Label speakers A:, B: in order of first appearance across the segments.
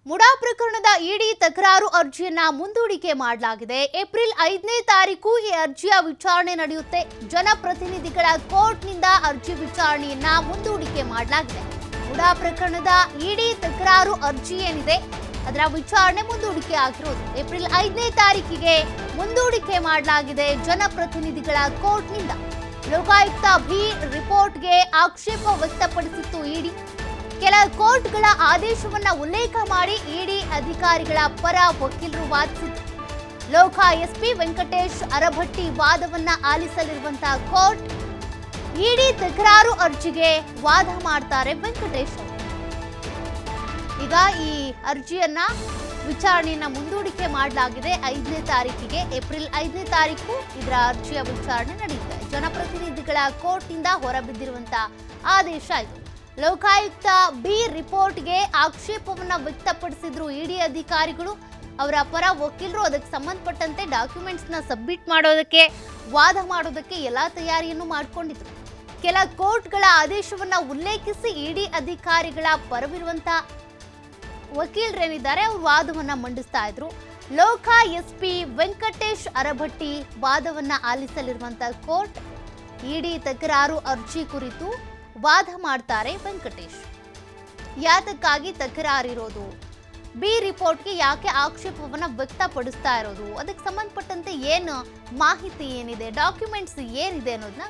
A: ಮುಡಾ ಪ್ರಕರಣದ ಇಡಿ ತಕರಾರು ಅರ್ಜಿಯನ್ನ ಮುಂದೂಡಿಕೆ ಮಾಡಲಾಗಿದೆ. ಏಪ್ರಿಲ್ 5ನೇ ತಾರೀಕು ಈ ಅರ್ಜಿಯ ವಿಚಾರಣೆ ನಡೆಯುತ್ತೆ. ಜನಪ್ರತಿನಿಧಿಗಳ ಕೋರ್ಟ್ನಿಂದ ಅರ್ಜಿ ವಿಚಾರಣೆಯನ್ನ ಮುಂದೂಡಿಕೆ ಮಾಡಲಾಗಿದೆ. ಮುಡಾ ಪ್ರಕರಣದ ಇಡಿ ತಕರಾರು ಅರ್ಜಿ ಏನಿದೆ ಅದರ ವಿಚಾರಣೆ ಮುಂದೂಡಿಕೆ ಆಗಿರೋದು ಏಪ್ರಿಲ್ 5ನೇ ತಾರೀಕಿಗೆ ಮುಂದೂಡಿಕೆ ಮಾಡಲಾಗಿದೆ. ಜನಪ್ರತಿನಿಧಿಗಳ ಕೋರ್ಟ್ನಿಂದ ಲೋಕಾಯುಕ್ತ ಬಿ ರಿಪೋರ್ಟ್ಗೆ ಆಕ್ಷೇಪ ವ್ಯಕ್ತಪಡಿಸಿತ್ತು ಇಡಿ. ಕೆಲ ಕೋರ್ಟ್ಗಳ ಆದೇಶವನ್ನ ಉಲ್ಲೇಖ ಮಾಡಿ ಇಡಿ ಅಧಿಕಾರಿಗಳ ಪರ ವಕೀಲರು ವಾದಿಸಿದ್ರು. ಲೋಕ ಎಸ್ಪಿ ವೆಂಕಟೇಶ್ ಅರಭಟ್ಟಿ ವಾದವನ್ನ ಆಲಿಸಲಿರುವಂತಹ ಕೋರ್ಟ್ ಇಡಿ ತಕರಾರು ಅರ್ಜಿಗೆ ವಾದ ಮಾಡ್ತಾರೆ ವೆಂಕಟೇಶ್ ಅವರು. ಈಗ ಈ ಅರ್ಜಿಯನ್ನ ವಿಚಾರಣೆಯನ್ನ ಮುಂದೂಡಿಕೆ ಮಾಡಲಾಗಿದೆ 5ನೇ ತಾರೀಕಿಗೆ. ಏಪ್ರಿಲ್ 5ನೇ ತಾರೀಕು ಇದರ ಅರ್ಜಿಯ ವಿಚಾರಣೆ ನಡೆಯುತ್ತೆ. ಜನಪ್ರತಿನಿಧಿಗಳ ಕೋರ್ಟ್ನಿಂದ ಹೊರಬಿದ್ದಿರುವಂತಹ ಆದೇಶ ಇದು. ಲೋಕಾಯುಕ್ತ ಬಿ ರಿಪೋರ್ಟ್ಗೆ ಆಕ್ಷೇಪವನ್ನ ವ್ಯಕ್ತಪಡಿಸಿದ್ರು ಇಡಿ ಅಧಿಕಾರಿಗಳು. ಅವರ ಪರ ವಕೀಲರು ಅದಕ್ಕೆ ಸಂಬಂಧಪಟ್ಟಂತೆ ಡಾಕ್ಯುಮೆಂಟ್ಸ್ನ ಸಬ್ಮಿಟ್ ಮಾಡೋದಕ್ಕೆ, ವಾದ ಮಾಡೋದಕ್ಕೆ ಎಲ್ಲ ತಯಾರಿಯನ್ನು ಮಾಡಿಕೊಂಡಿದ್ರು. ಕೆಲ ಕೋರ್ಟ್ಗಳ ಆದೇಶವನ್ನ ಉಲ್ಲೇಖಿಸಿ ಇಡಿ ಅಧಿಕಾರಿಗಳ ಪರವಿರುವಂತ ವಕೀಲರೇನಿದ್ದಾರೆ ಅವರು ವಾದವನ್ನ ಮಂಡಿಸ್ತಾ ಇದ್ರು. ಲೋಕ ಎಸ್ಪಿ ವೆಂಕಟೇಶ್ ಅರಭಟ್ಟಿ ವಾದವನ್ನ ಆಲಿಸಲಿರುವಂತಹ ಕೋರ್ಟ್ ಇಡಿ ತಕರಾರು ಅರ್ಜಿ ಕುರಿತು ವಾದ ಮಾಡ್ತಾರೆ ವೆಂಕಟೇಶ್. ಯಾತಕ್ಕಾಗಿ ತಕರಾರಿರೋದು, ಬಿ ರಿಪೋರ್ಟ್ಗೆ ಯಾಕೆ ಆಕ್ಷೇಪವನ್ನ ವ್ಯಕ್ತಪಡಿಸ್ತಾ ಇರೋದು, ಅದಕ್ಕೆ ಸಂಬಂಧಪಟ್ಟಂತೆ ಏನು ಮಾಹಿತಿ ಏನಿದೆ, ಡಾಕ್ಯುಮೆಂಟ್ಸ್ ಏನಿದೆ ಅನ್ನೋದನ್ನ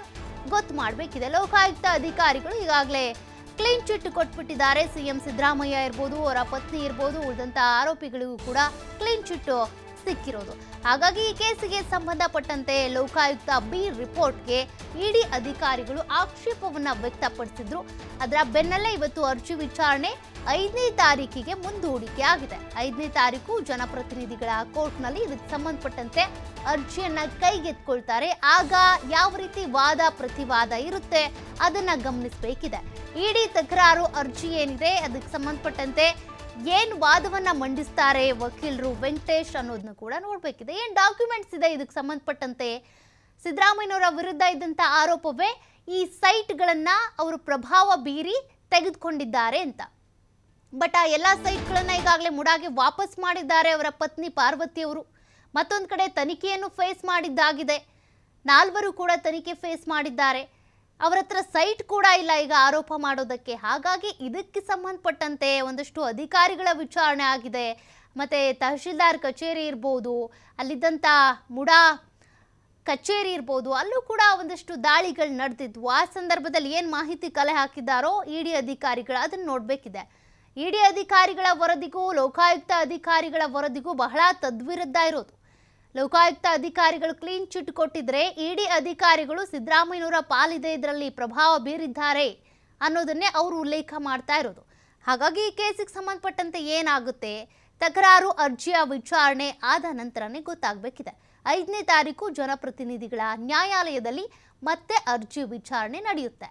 A: ಗೊತ್ತು ಮಾಡಬೇಕಿದೆ. ಲೋಕಾಯುಕ್ತ ಅಧಿಕಾರಿಗಳು ಈಗಾಗಲೇ ಕ್ಲೀನ್ ಚಿಟ್ ಕೊಟ್ಬಿಟ್ಟಿದ್ದಾರೆ. ಸಿಎಂ ಸಿದ್ದರಾಮಯ್ಯ ಇರ್ಬೋದು, ಅವರ ಪತ್ನಿ ಇರ್ಬೋದು, ಉಳಿದಂತ ಆರೋಪಿಗಳಿಗೂ ಕೂಡ ಕ್ಲೀನ್ ಚಿಟ್ ಸಿಕ್ಕಿರೋದು. ಹಾಗಾಗಿ ಈ ಕೇಸಿಗೆ ಸಂಬಂಧಪಟ್ಟಂತೆ ಲೋಕಾಯುಕ್ತ ಬಿ ರಿಪೋರ್ಟ್ಗೆ ಇಡಿ ಅಧಿಕಾರಿಗಳು ಆಕ್ಷೇಪವನ್ನ ವ್ಯಕ್ತಪಡಿಸಿದ್ರು. ಅದರ ಬೆನ್ನಲ್ಲೇ ಇವತ್ತು ಅರ್ಜಿ ವಿಚಾರಣೆ 5ನೇ ತಾರೀಕಿಗೆ ಮುಂದೂಡಿಕೆ ಆಗಿದೆ. 5ನೇ ತಾರೀಕು ಜನಪ್ರತಿನಿಧಿಗಳ ಕೋರ್ಟ್ನಲ್ಲಿ ಇದಕ್ಕೆ ಸಂಬಂಧಪಟ್ಟಂತೆ ಅರ್ಜಿಯನ್ನ ಕೈಗೆತ್ಕೊಳ್ತಾರೆ. ಆಗ ಯಾವ ರೀತಿ ವಾದ ಪ್ರತಿವಾದ ಇರುತ್ತೆ ಅದನ್ನ ಗಮನಿಸಬೇಕಿದೆ. ಇಡಿ ತಕರಾರು ಅರ್ಜಿ ಏನಿದೆ ಅದಕ್ಕೆ ಸಂಬಂಧಪಟ್ಟಂತೆ ಏನ್ ವಾದವನ್ನ ಮಂಡಿಸ್ತಾರೆ ವಕೀಲರು ವೆಂಕಟೇಶ್ ಅನ್ನೋದನ್ನ ಕೂಡ ನೋಡ್ಬೇಕಿದೆ. ಏನ್ ಡಾಕ್ಯುಮೆಂಟ್ಸ್ ಇದೆ ಇದಕ್ಕೆ ಸಂಬಂಧಪಟ್ಟಂತೆ. ಸಿದ್ದರಾಮಯ್ಯನವರ ವಿರುದ್ಧ ಇದ್ದಂತ ಆರೋಪವೇ ಈ ಸೈಟ್ಗಳನ್ನ ಅವರು ಪ್ರಭಾವ ಬೀರಿ ತೆಗೆದುಕೊಂಡಿದ್ದಾರೆ ಅಂತ. ಬಟ್ ಆ ಎಲ್ಲ ಸೈಟ್ಗಳನ್ನ ಈಗಾಗಲೇ ಮುಡಾಗೆ ವಾಪಸ್ ಮಾಡಿದ್ದಾರೆ ಅವರ ಪತ್ನಿ ಪಾರ್ವತಿ ಅವರು. ಮತ್ತೊಂದು ಕಡೆ ತನಿಖೆಯನ್ನು ಫೇಸ್ ಮಾಡಿದ್ದಾಗಿದೆ. 4 ಕೂಡ ತನಿಖೆ ಫೇಸ್ ಮಾಡಿದ್ದಾರೆ. ಅವರ ಹತ್ರ ಸೈಟ್ ಕೂಡ ಇಲ್ಲ ಈಗ ಆರೋಪ ಮಾಡೋದಕ್ಕೆ. ಹಾಗಾಗಿ ಇದಕ್ಕೆ ಸಂಬಂಧಪಟ್ಟಂತೆ ಒಂದಷ್ಟು ಅಧಿಕಾರಿಗಳ ವಿಚಾರಣೆ ಆಗಿದೆ. ಮತ್ತೆ ತಹಶೀಲ್ದಾರ್ ಕಚೇರಿ ಇರ್ಬೋದು, ಅಲ್ಲಿದ್ದಂಥ ಮುಡಾ ಕಚೇರಿ ಇರ್ಬೋದು, ಅಲ್ಲೂ ಕೂಡ ಒಂದಷ್ಟು ದಾಳಿಗಳು ನಡೆದಿದ್ವು. ಆ ಸಂದರ್ಭದಲ್ಲಿ ಏನು ಮಾಹಿತಿ ಕಲೆ ಹಾಕಿದ್ದಾರೋ ಇಡಿ ಅಧಿಕಾರಿಗಳು ಅದನ್ನು ನೋಡಬೇಕಿದೆ. ಇಡಿ ಅಧಿಕಾರಿಗಳ ವರದಿಗೂ ಲೋಕಾಯುಕ್ತ ಅಧಿಕಾರಿಗಳ ವರದಿಗೂ ಬಹಳ ತದ್ವಿರುದ್ಧ ಇರೋದು. ಲೋಕಾಯುಕ್ತ ಅಧಿಕಾರಿಗಳು ಕ್ಲೀನ್ ಚಿಟ್ ಕೊಟ್ಟಿದ್ರೆ ಇಡಿ ಅಧಿಕಾರಿಗಳು ಸಿದ್ದರಾಮಯ್ಯನವರ ಪಾಲಿದೆ, ಇದರಲ್ಲಿ ಪ್ರಭಾವ ಬೀರಿದ್ದಾರೆ ಅನ್ನೋದನ್ನೇ ಅವರು ಉಲ್ಲೇಖ ಮಾಡ್ತಾ ಇರೋದು. ಹಾಗಾಗಿ ಈ ಕೇಸಿಗೆ ಸಂಬಂಧಪಟ್ಟಂತೆ ಏನಾಗುತ್ತೆ, ತಕರಾರು ಅರ್ಜಿಯ ವಿಚಾರಣೆ ಆದ ನಂತರನೇ ಗೊತ್ತಾಗಬೇಕಿದೆ. 5ನೇ ತಾರೀಕು ಜನಪ್ರತಿನಿಧಿಗಳ ನ್ಯಾಯಾಲಯದಲ್ಲಿ ಮತ್ತೆ ಅರ್ಜಿ ವಿಚಾರಣೆ ನಡೆಯುತ್ತೆ.